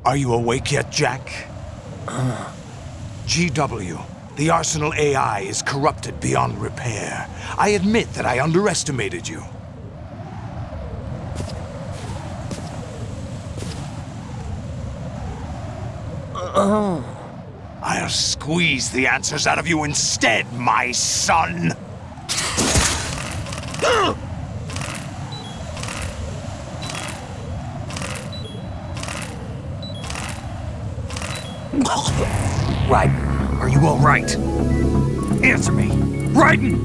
Are you awake yet, Jack? GW, the Arsenal AI is corrupted beyond repair. I admit that I underestimated you. I'll squeeze the answers out of you instead, my son! Raiden, are you all right? Answer me! Raiden!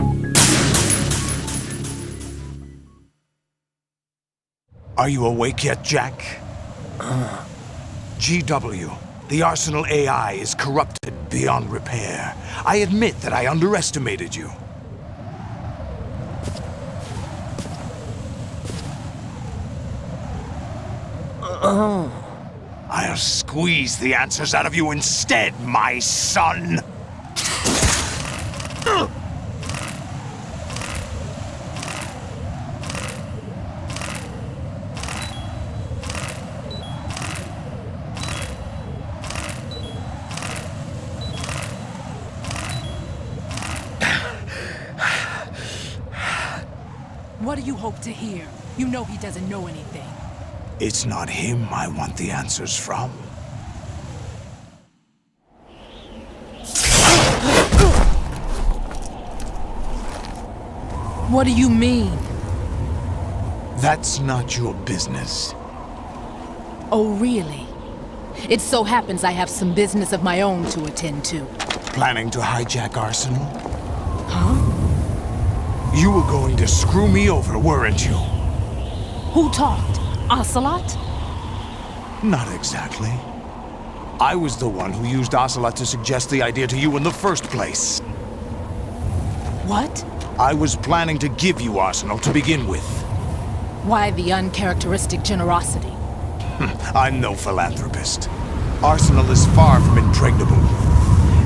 Are you awake yet, Jack? GW, the Arsenal AI is corrupted beyond repair. I admit that I underestimated you. I'll squeeze the answers out of you instead, my son! What do you hope to hear? You know he doesn't know anything. It's not him I want the answers from. What do you mean? That's not your business. Oh, really? It so happens I have some business of my own to attend to. Planning to hijack Arsenal? Huh? You were going to screw me over, weren't you? Who talked? Ocelot? Not exactly. I was the one who used Ocelot to suggest the idea to you in the first place. What? I was planning to give you Arsenal to begin with. Why the uncharacteristic generosity? I'm no philanthropist. Arsenal is far from impregnable.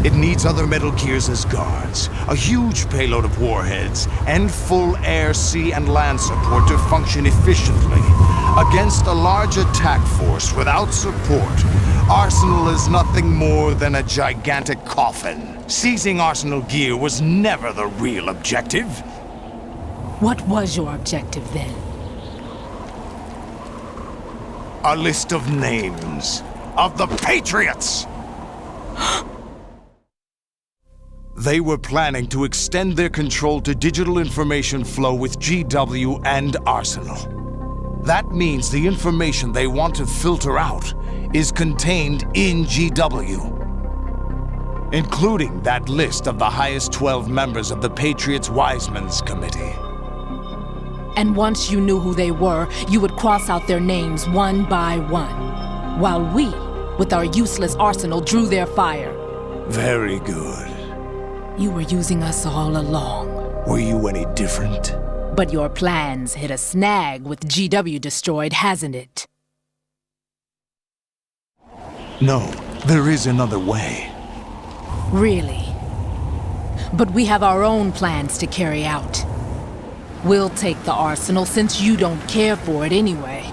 It needs other Metal Gears as guards, a huge payload of warheads, and full air, sea, and land support to function efficiently. Against a large attack force without support, Arsenal is nothing more than a gigantic coffin. Seizing Arsenal gear was never the real objective. What was your objective then? A list of names of the Patriots! They were planning to extend their control to digital information flow with GW and Arsenal. That means the information they want to filter out is contained in GW, including that list of the highest 12 members of the Patriots Wiseman's Committee. And once you knew who they were, you would cross out their names one by one, while we, with our useless arsenal, drew their fire. Very good. You were using us all along. Were you any different? But your plans hit a snag with GW destroyed, hasn't it? No, there is another way. Really? But we have our own plans to carry out. We'll take the arsenal since you don't care for it anyway.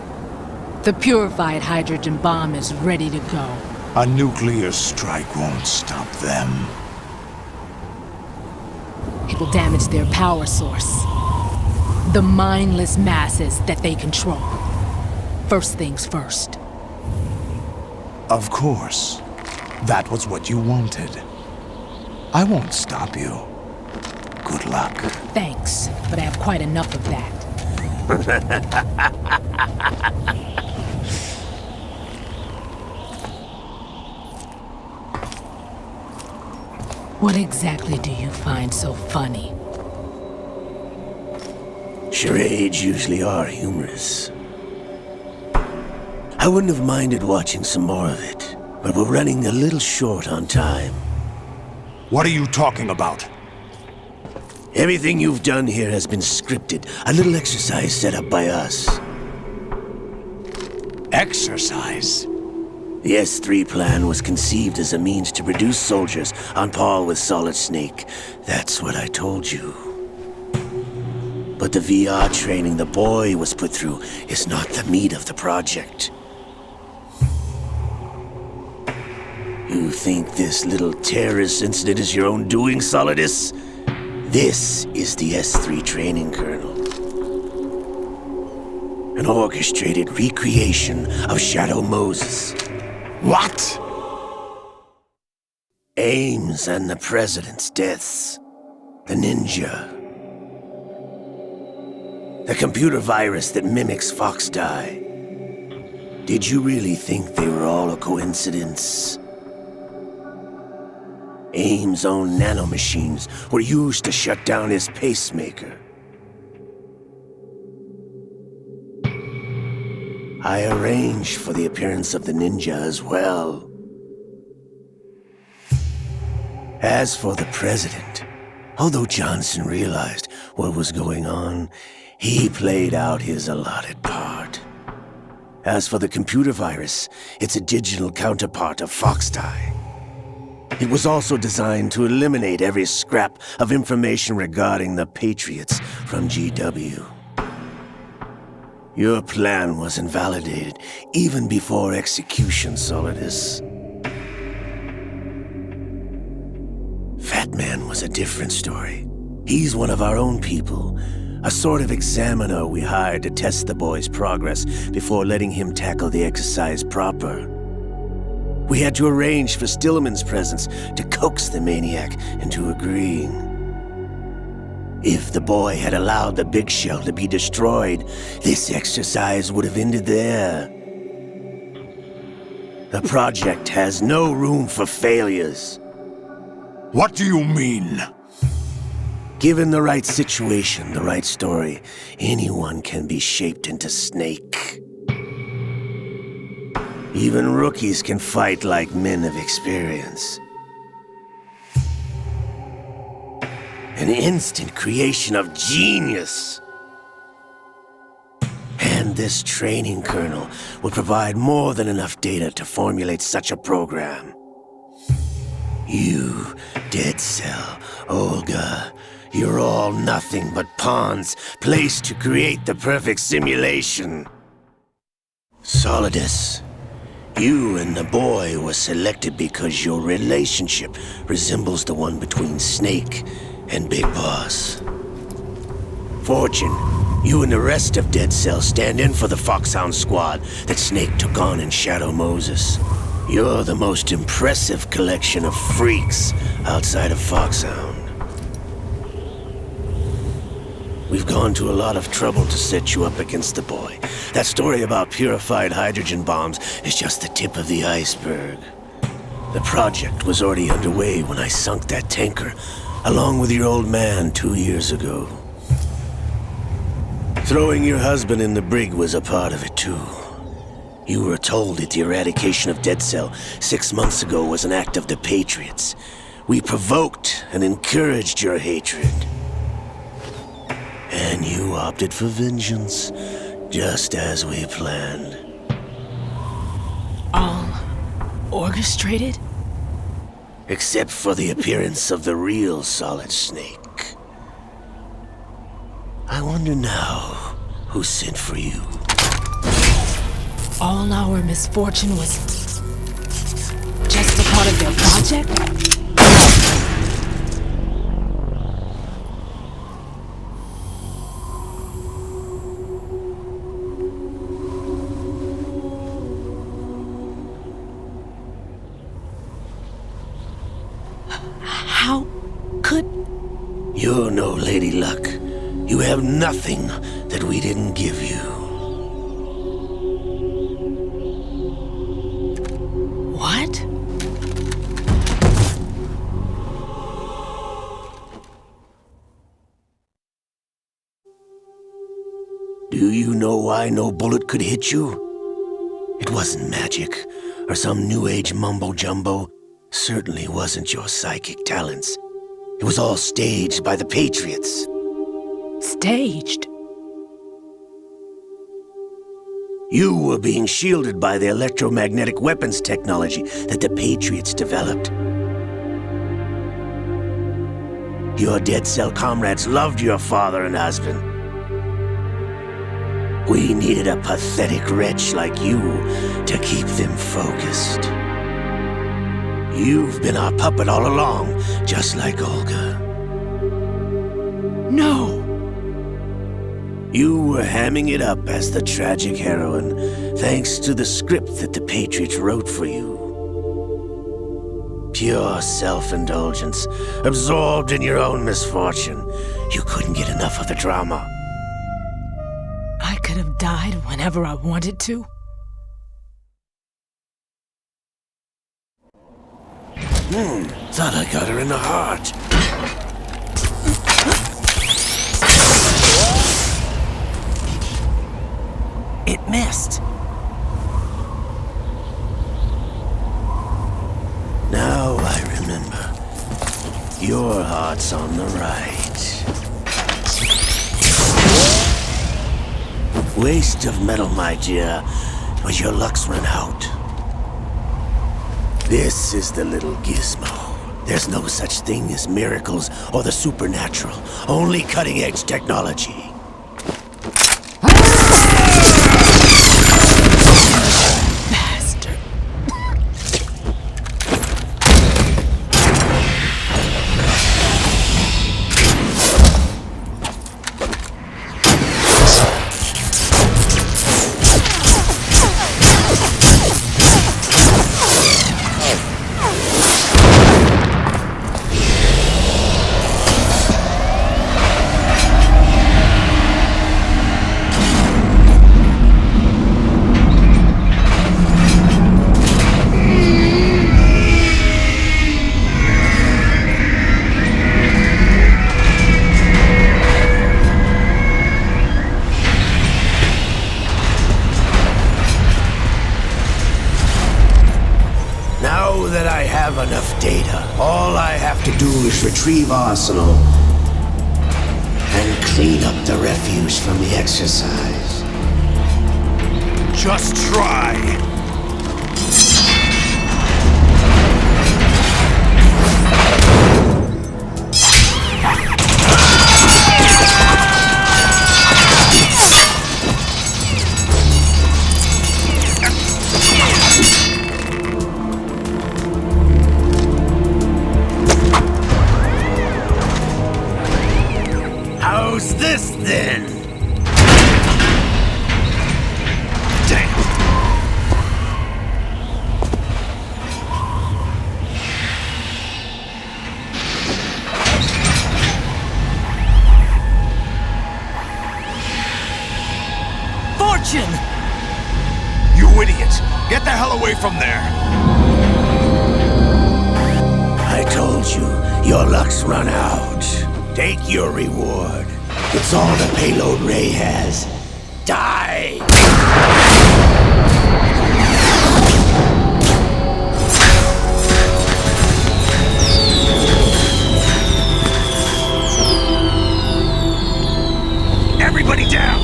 The purified hydrogen bomb is ready to go. A nuclear strike won't stop them. It will damage their power source. The mindless masses that they control. First things first. Of course. That was what you wanted. I won't stop you. Good luck. Thanks, but I have quite enough of that. What exactly do you find so funny? Charades usually are humorous. I wouldn't have minded watching some more of it, but we're running a little short on time. What are you talking about? Everything you've done here has been scripted, a little exercise set up by us. Exercise? The S3 plan was conceived as a means to produce soldiers on par with Solid Snake. That's what I told you. But the VR training the boy was put through is not the meat of the project. You think this little terrorist incident is your own doing, Solidus? This is the S3 training kernel. An orchestrated recreation of Shadow Moses. What? Ames and the President's deaths. The ninja. The computer virus that mimics Foxdie. Did you really think they were all a coincidence? Ames' own nanomachines were used to shut down his pacemaker. I arranged for the appearance of the ninja as well. As for the President, although Johnson realized what was going on, he played out his allotted part. As for the computer virus, it's a digital counterpart of Foxdie. It was also designed to eliminate every scrap of information regarding the Patriots from GW. Your plan was invalidated even before execution, Solidus. Fat Man was a different story. He's one of our own people, a sort of examiner we hired to test the boy's progress before letting him tackle the exercise proper. We had to arrange for Stillman's presence to coax the maniac into agreeing. If the boy had allowed the big shell to be destroyed, this exercise would have ended there. The project has no room for failures. What do you mean? Given the right situation, the right story, anyone can be shaped into Snake. Even rookies can fight like men of experience. An instant creation of genius. And this training kernel would provide more than enough data to formulate such a program. You, Dead Cell, Olga, you're all nothing but pawns placed to create the perfect simulation. Solidus, you and the boy were selected because your relationship resembles the one between Snake and Big Boss. Fortune, you and the rest of Dead Cell stand in for the Foxhound squad that Snake took on in Shadow Moses. You're the most impressive collection of freaks outside of Foxhound. We've gone to a lot of trouble to set you up against the boy. That story about purified hydrogen bombs is just the tip of the iceberg. The project was already underway when I sunk that tanker, along with your old man 2 years ago. Throwing your husband in the brig was a part of it too. You were told that the eradication of Dead Cell 6 months ago was an act of the Patriots. We provoked and encouraged your hatred. And you opted for vengeance, just as we planned. All orchestrated? Except for the appearance of the real Solid Snake. I wonder now who sent for you. All our misfortune was just a part of their project? How could... You're no Lady Luck. You have nothing that we didn't give you. What? Do you know why no bullet could hit you? It wasn't magic, or some new age mumbo-jumbo. Certainly wasn't your psychic talents. It was all staged by the Patriots. Staged? You were being shielded by the electromagnetic weapons technology that the Patriots developed. Your Dead Cell comrades loved your father and husband. We needed a pathetic wretch like you to keep them focused. You've been our puppet all along, just like Olga. No! You were hamming it up as the tragic heroine, thanks to the script that the Patriots wrote for you. Pure self-indulgence, absorbed in your own misfortune. You couldn't get enough of the drama. I could have died whenever I wanted to. Thought I got her in the heart. It missed. Now I remember. Your heart's on the right. Waste of metal, my dear, but your luck's run out. This is the little gizmo. There's no such thing as miracles or the supernatural, only cutting-edge technology. Bastard. Now that I have enough data, all I have to do is retrieve Arsenal and clean up the refuse from the exercise. Just try. How's this then? Damn. Fortune! You idiot! Get the hell away from there! I told you, your luck's run out. Take your reward. It's all the payload Ray has. Die! Everybody down!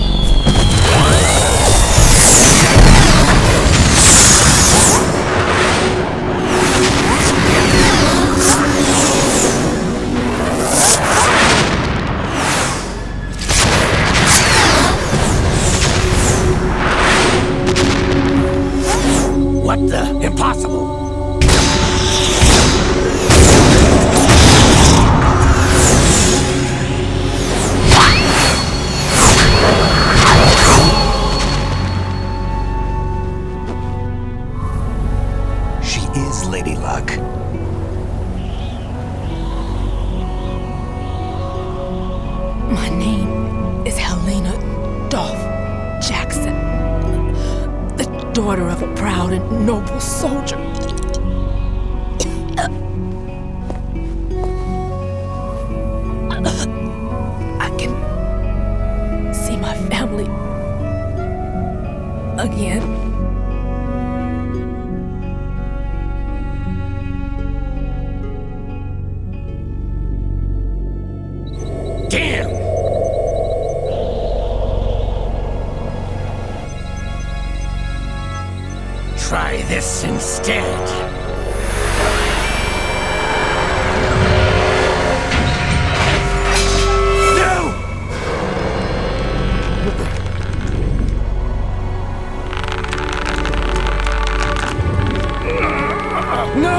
What the? Impossible! She is Lady Luck. My name is Helena Dolph Jackson, the daughter of a proud and noble soldier. I can see my family again. Damn! Try this instead. No! No!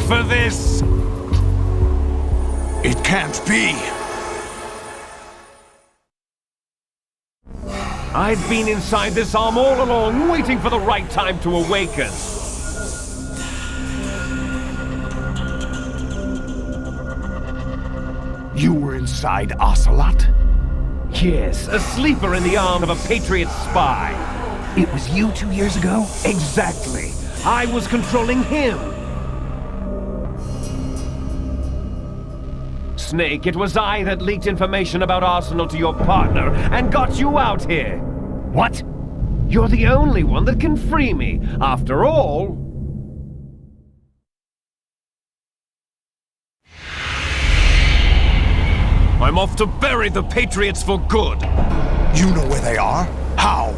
for this! It can't be! I've been inside this arm all along, waiting for the right time to awaken. You were inside Ocelot? Yes, a sleeper in the arm of a Patriot spy. It was you 2 years ago? Exactly. I was controlling him. Snake, it was I that leaked information about Arsenal to your partner and got you out here. What? You're the only one that can free me. After all... I'm off to bury the Patriots for good. You know where they are? How?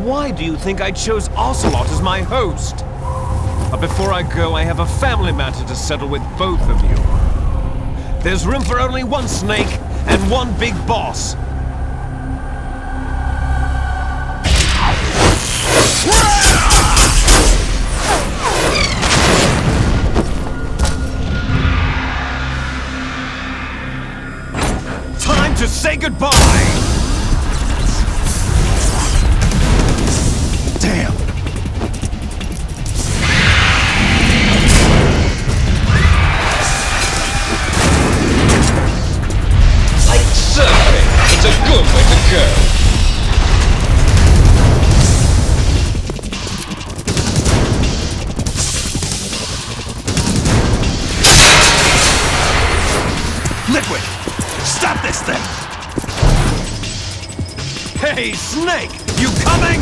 Why do you think I chose Ocelot as my host? But before I go, I have a family matter to settle with both of you. There's room for only one Snake and one big boss. Time to say goodbye! Damn! Like surfing, it's a good way to go. Liquid! Stop this thing! Hey, Snake! You coming?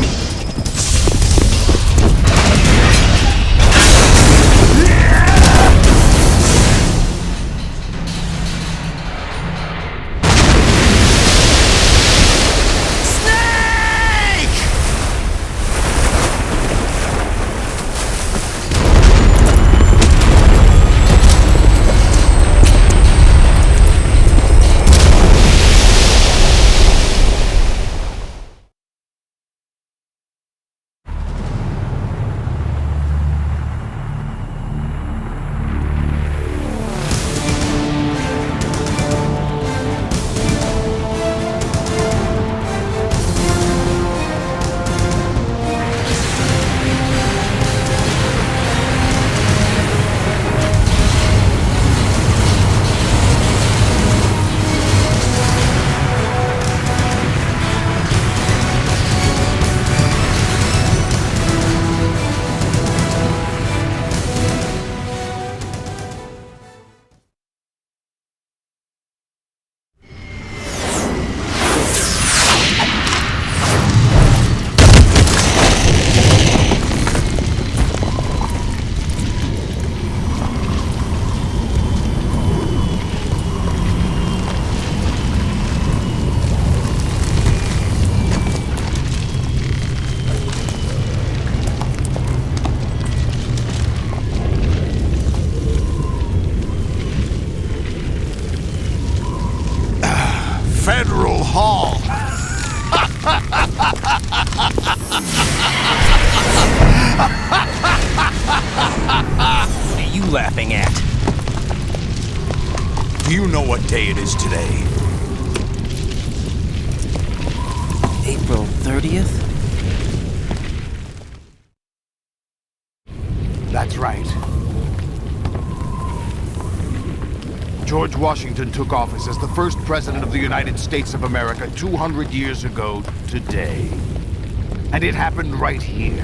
Federal Hall! What are you laughing at? You know what day it is today. April 30th? That's right. George Washington took office as the first president of the United States of America 200 years ago today. And it happened right here.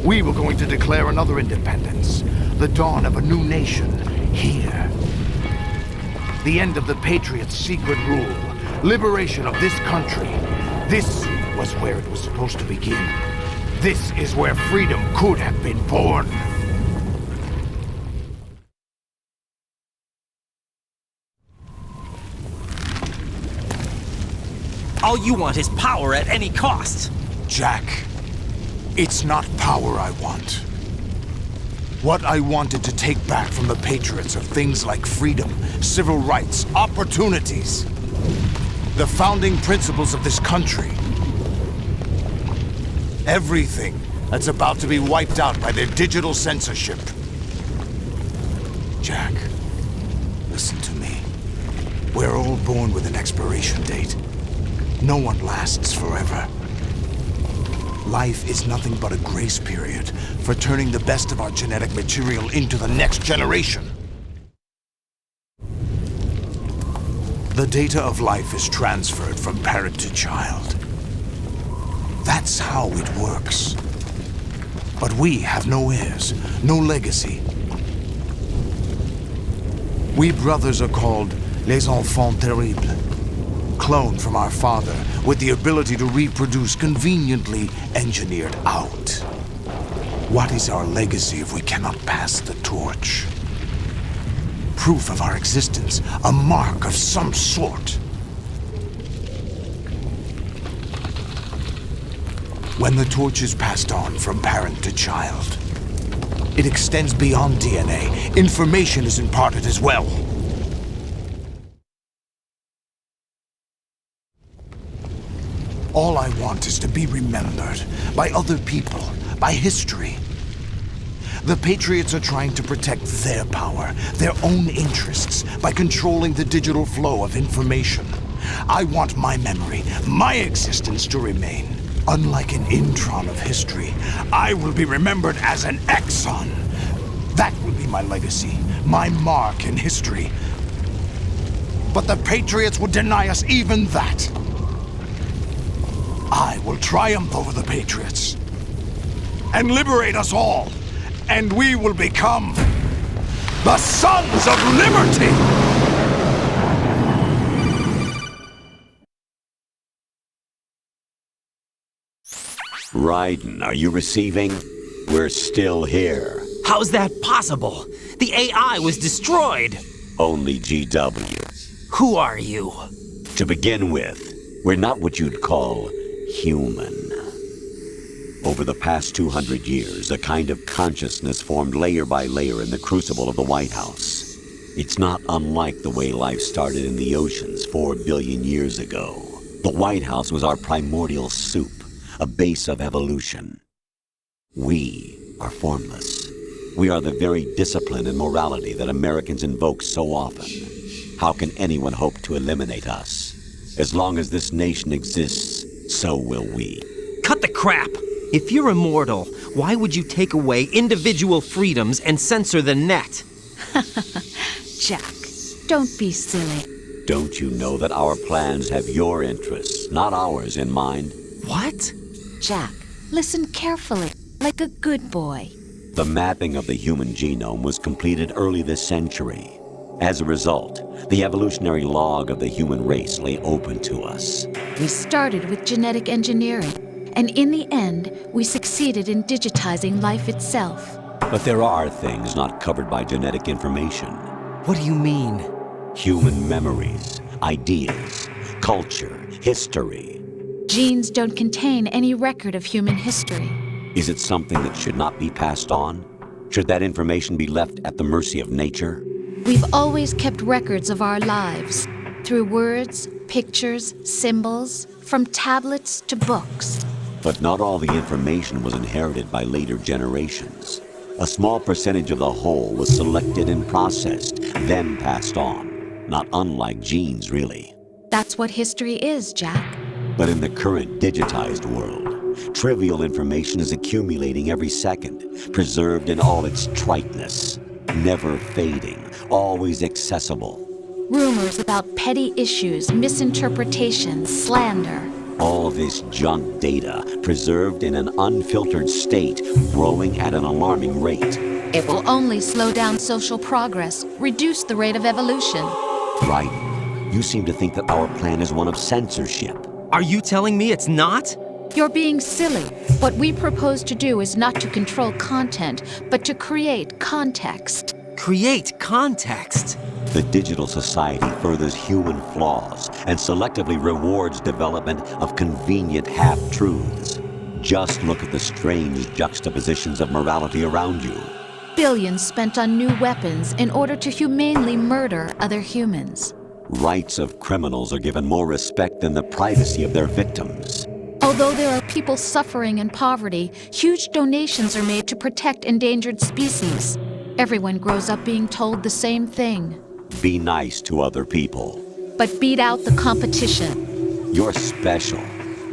We were going to declare another independence, the dawn of a new nation, here. The end of the Patriots' secret rule, liberation of this country. This was where it was supposed to begin. This is where freedom could have been born. All you want is power at any cost. Jack, it's not power I want. What I wanted to take back from the Patriots are things like freedom, civil rights, opportunities. The founding principles of this country. Everything that's about to be wiped out by their digital censorship. Jack, listen to me. We're all born with an expiration date. No one lasts forever. Life is nothing but a grace period for turning the best of our genetic material into the next generation. The data of life is transferred from parent to child. That's how it works. But we have no heirs, no legacy. We brothers are called les enfants terribles, cloned from our father with the ability to reproduce conveniently engineered out. What is our legacy if we cannot pass the torch? Proof of our existence, a mark of some sort. When the torch is passed on from parent to child, it extends beyond DNA. Information is imparted as well. All I want is to be remembered by other people, by history. The Patriots are trying to protect their power, their own interests, by controlling the digital flow of information. I want my memory, my existence to remain. Unlike an intron of history, I will be remembered as an exon. That will be my legacy, my mark in history. But the Patriots would deny us even that. I will triumph over the Patriots and liberate us all, and we will become the Sons of Liberty! Raiden, are you receiving? We're still here. How's that possible? The AI was destroyed. Only GW. Who are you? To begin with, we're not what you'd call human. Over the past 200 years, a kind of consciousness formed layer by layer in the crucible of the White House. It's not unlike the way life started in the oceans 4 billion years ago. The White House was our primordial soup, a base of evolution. We are formless. We are the very discipline and morality that Americans invoke so often. How can anyone hope to eliminate us? As long as this nation exists, so will we. Cut the crap! If you're immortal, why would you take away individual freedoms and censor the net? Jack, don't be silly. Don't you know that our plans have your interests, not ours, in mind? What? Jack, listen carefully, like a good boy. The mapping of the human genome was completed early this century. As a result, the evolutionary log of the human race lay open to us. We started with genetic engineering, and in the end, we succeeded in digitizing life itself. But there are things not covered by genetic information. What do you mean? Human memories, ideas, culture, history. Genes don't contain any record of human history. Is it something that should not be passed on? Should that information be left at the mercy of nature? We've always kept records of our lives, through words, pictures, symbols, from tablets to books. But not all the information was inherited by later generations. A small percentage of the whole was selected and processed, then passed on. Not unlike genes, really. That's what history is, Jack. But in the current digitized world, trivial information is accumulating every second, preserved in all its triteness, never fading, always accessible. Rumors about petty issues, misinterpretations, slander. All this junk data, preserved in an unfiltered state, growing at an alarming rate. It will only slow down social progress, reduce the rate of evolution. Right. You seem to think that our plan is one of censorship. Are you telling me it's not? You're being silly. What we propose to do is not to control content, but to create context. Create context. The digital society furthers human flaws and selectively rewards development of convenient half-truths. Just look at the strange juxtapositions of morality around you. Billions spent on new weapons in order to humanely murder other humans. Rights of criminals are given more respect than the privacy of their victims. Although there are people suffering in poverty, huge donations are made to protect endangered species. Everyone grows up being told the same thing. Be nice to other people. But beat out the competition. You're special.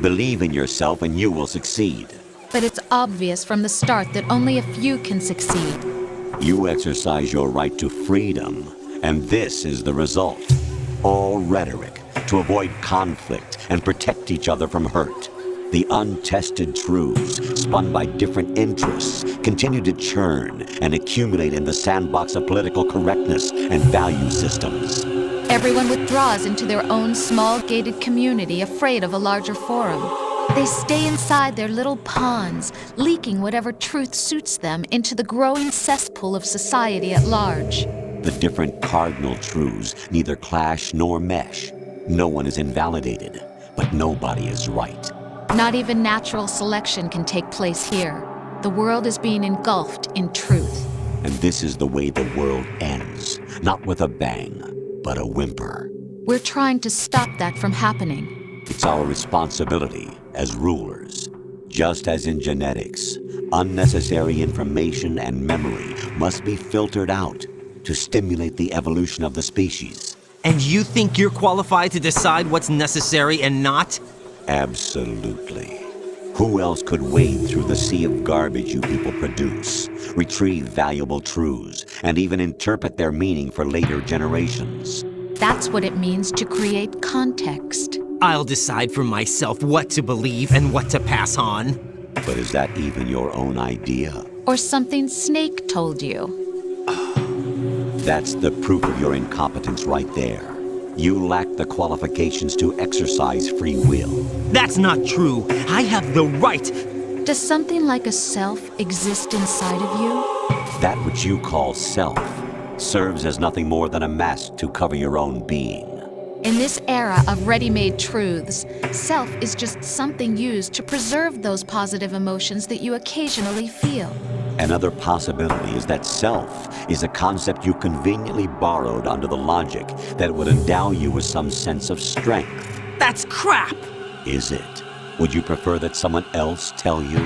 Believe in yourself and you will succeed. But it's obvious from the start that only a few can succeed. You exercise your right to freedom, and this is the result. All rhetoric to avoid conflict and protect each other from hurt. The untested truths, spun by different interests, continue to churn and accumulate in the sandbox of political correctness and value systems. Everyone withdraws into their own small gated community, afraid of a larger forum. They stay inside their little ponds, leaking whatever truth suits them into the growing cesspool of society at large. The different cardinal truths neither clash nor mesh. No one is invalidated, but nobody is right. Not even natural selection can take place here. The world is being engulfed in truth. And this is the way the world ends, not with a bang, but a whimper. We're trying to stop that from happening. It's our responsibility as rulers. Just as in genetics, unnecessary information and memory must be filtered out to stimulate the evolution of the species. And you think you're qualified to decide what's necessary and not? Absolutely. Who else could wade through the sea of garbage you people produce, retrieve valuable truths, and even interpret their meaning for later generations? That's what it means to create context. I'll decide for myself what to believe and what to pass on. But is that even your own idea? Or something Snake told you? That's the proof of your incompetence right there. You lack the qualifications to exercise free will. That's not true. I have the right. Does something like a self exist inside of you? That which you call self serves as nothing more than a mask to cover your own being. In this era of ready-made truths, self is just something used to preserve those positive emotions that you occasionally feel. Another possibility is that self is a concept you conveniently borrowed under the logic that it would endow you with some sense of strength. That's crap! Is it? Would you prefer that someone else tell you?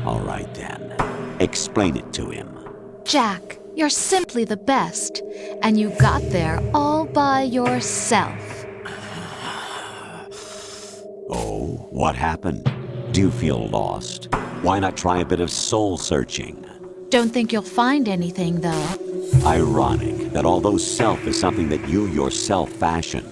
All right then. Explain it to him. Jack, you're simply the best, and you got there all by yourself. Oh, what happened? Do you feel lost? Why not try a bit of soul-searching? Don't think you'll find anything, though. Ironic that although self is something that you yourself fashioned,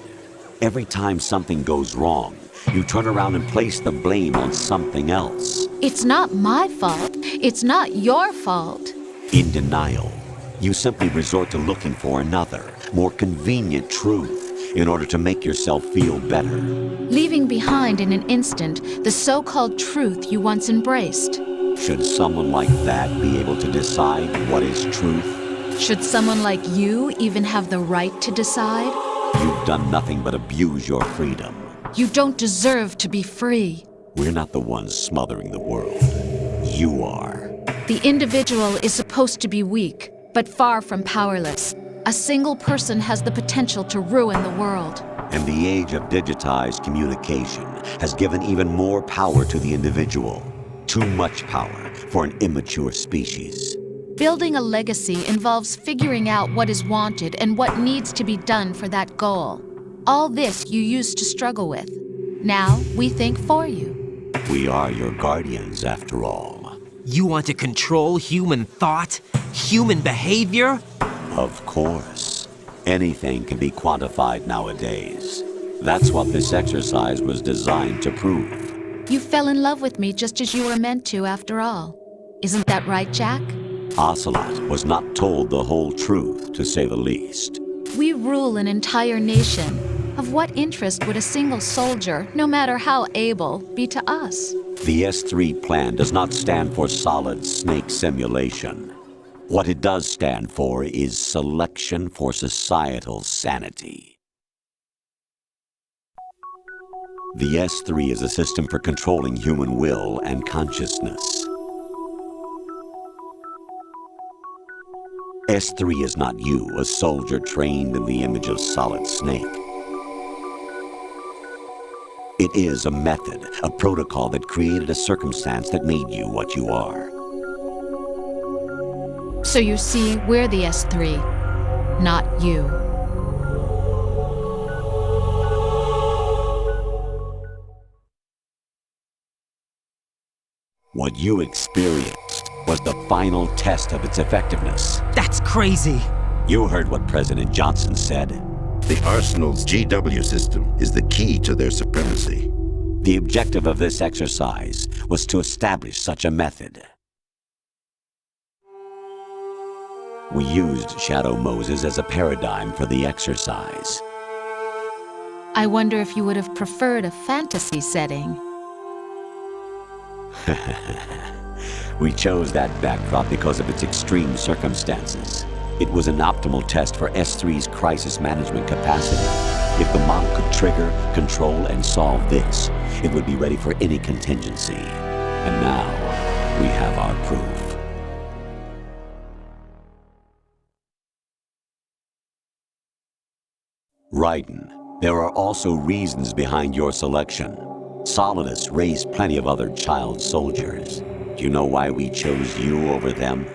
every time something goes wrong, you turn around and place the blame on something else. It's not my fault. It's not your fault. In denial, you simply resort to looking for another, more convenient truth in order to make yourself feel better. Leaving behind in an instant the so-called truth you once embraced. Should someone like that be able to decide what is truth? Should someone like you even have the right to decide? You've done nothing but abuse your freedom. You don't deserve to be free. We're not the ones smothering the world. You are. The individual is supposed to be weak, but far from powerless. A single person has the potential to ruin the world. And the age of digitized communication has given even more power to the individual. Too much power for an immature species. Building a legacy involves figuring out what is wanted and what needs to be done for that goal. All this you used to struggle with. Now we think for you. We are your guardians, after all. You want to control human thought? Human behavior? Of course. Anything can be quantified nowadays. That's what this exercise was designed to prove. You fell in love with me just as you were meant to, after all. Isn't that right, Jack? Ocelot was not told the whole truth, to say the least. We rule an entire nation. Of what interest would a single soldier, no matter how able, be to us? The S3 plan does not stand for solid snake simulation. What it does stand for is selection for societal sanity. The S3 is a system for controlling human will and consciousness. S3 is not you, a soldier trained in the image of Solid Snake. It is a method, a protocol that created a circumstance that made you what you are. So you see, we're the S3, not you. What you experienced was the final test of its effectiveness. That's crazy. You heard what President Johnson said. The Arsenal's GW system is the key to their supremacy. The objective of this exercise was to establish such a method. We used Shadow Moses as a paradigm for the exercise. I wonder if you would have preferred a fantasy setting. We chose that backdrop because of its extreme circumstances. It was an optimal test for S3's crisis management capacity. If the model could trigger, control, and solve this, it would be ready for any contingency. And now, we have our proof. Raiden, there are also reasons behind your selection. Solidus raised plenty of other child soldiers. Do you know why we chose you over them?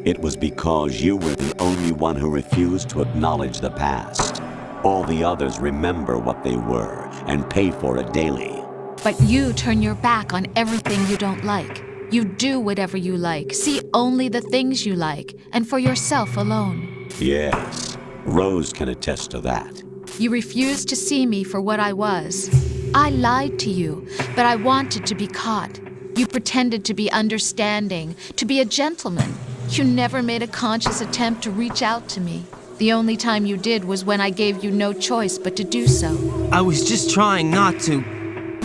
It was because you were the only one who refused to acknowledge the past. All the others remember what they were and pay for it daily. But you turn your back on everything you don't like. You do whatever you like, see only the things you like, and for yourself alone. Yes, Rose can attest to that. You refused to see me for what I was. I lied to you, but I wanted to be caught. You pretended to be understanding, to be a gentleman. You never made a conscious attempt to reach out to me. The only time you did was when I gave you no choice but to do so. I was just trying not to.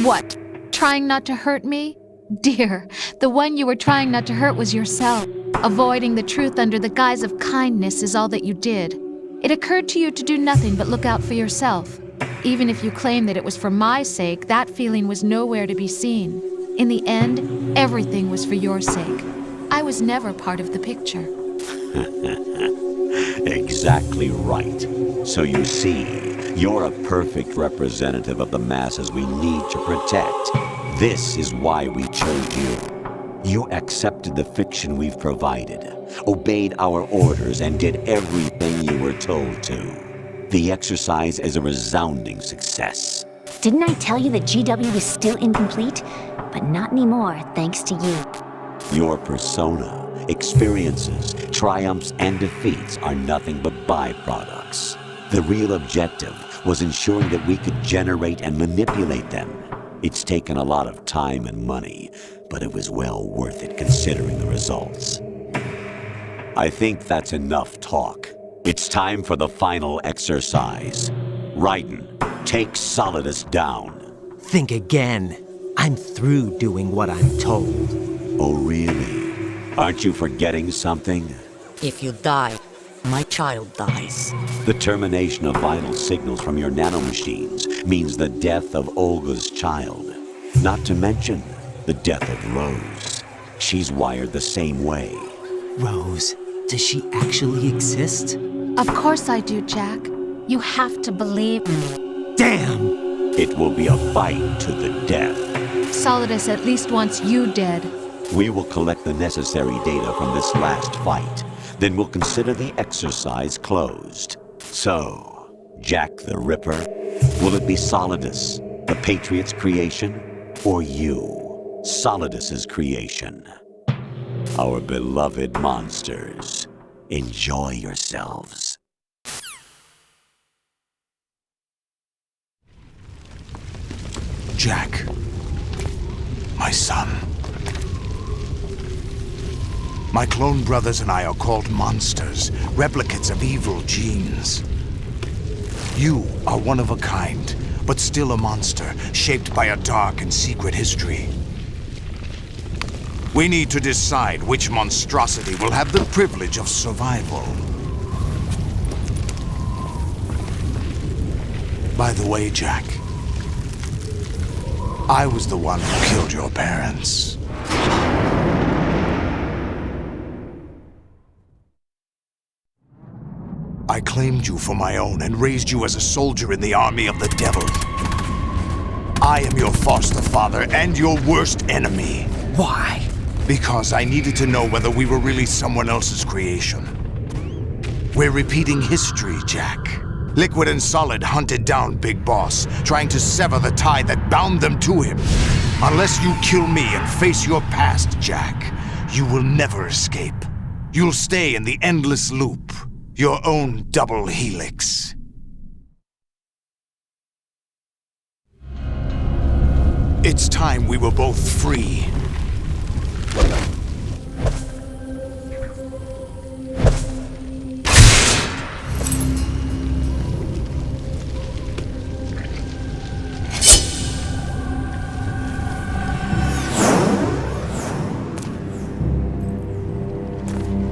What? Trying not to hurt me? Dear, the one you were trying not to hurt was yourself. Avoiding the truth under the guise of kindness is all that you did. It occurred to you to do nothing but look out for yourself. Even if you claim that it was for my sake, that feeling was nowhere to be seen. In the end, everything was for your sake. I was never part of the picture. Exactly right. So you see, you're a perfect representative of the masses we need to protect. This is why we chose you. You accepted the fiction we've provided, obeyed our orders, and did everything you were told to. The exercise is a resounding success. Didn't I tell you that GW is still incomplete? But not anymore, thanks to you. Your persona, experiences, triumphs, and defeats are nothing but byproducts. The real objective was ensuring that we could generate and manipulate them. It's taken a lot of time and money, but it was well worth it considering the results. I think that's enough talk. It's time for the final exercise. Raiden, take Solidus down. Think again. I'm through doing what I'm told. Oh, really? Aren't you forgetting something? If you die, my child dies. The termination of vital signals from your nanomachines means the death of Olga's child. Not to mention the death of Rose. She's wired the same way. Rose, does she actually exist? Of course I do, Jack. You have to believe me. Damn! It will be a fight to the death. Solidus at least wants you dead. We will collect the necessary data from this last fight. Then we'll consider the exercise closed. So, Jack the Ripper, will it be Solidus, the Patriot's creation, or you, Solidus's creation? Our beloved monsters, enjoy yourselves. Jack, my son. My clone brothers and I are called monsters, replicates of evil genes. You are one of a kind, but still a monster, shaped by a dark and secret history. We need to decide which monstrosity will have the privilege of survival. By the way, Jack, I was the one who killed your parents. I claimed you for my own and raised you as a soldier in the army of the devil. I am your foster father and your worst enemy. Why? Because I needed to know whether we were really someone else's creation. We're repeating history, Jack. Liquid and Solid hunted down Big Boss, trying to sever the tie that bound them to him. Unless you kill me and face your past, Jack, you will never escape. You'll stay in the endless loop, your own double helix. It's time we were both free.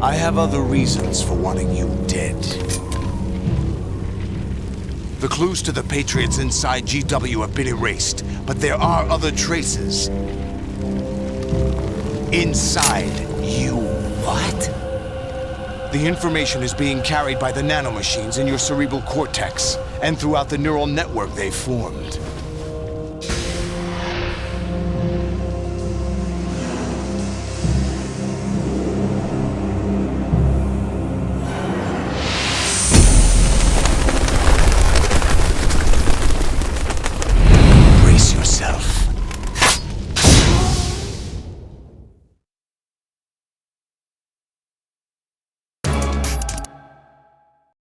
I have other reasons for wanting you dead. The clues to the Patriots inside GW have been erased, but there are other traces. Inside you. What? The information is being carried by the nanomachines in your cerebral cortex, and throughout the neural network they've formed.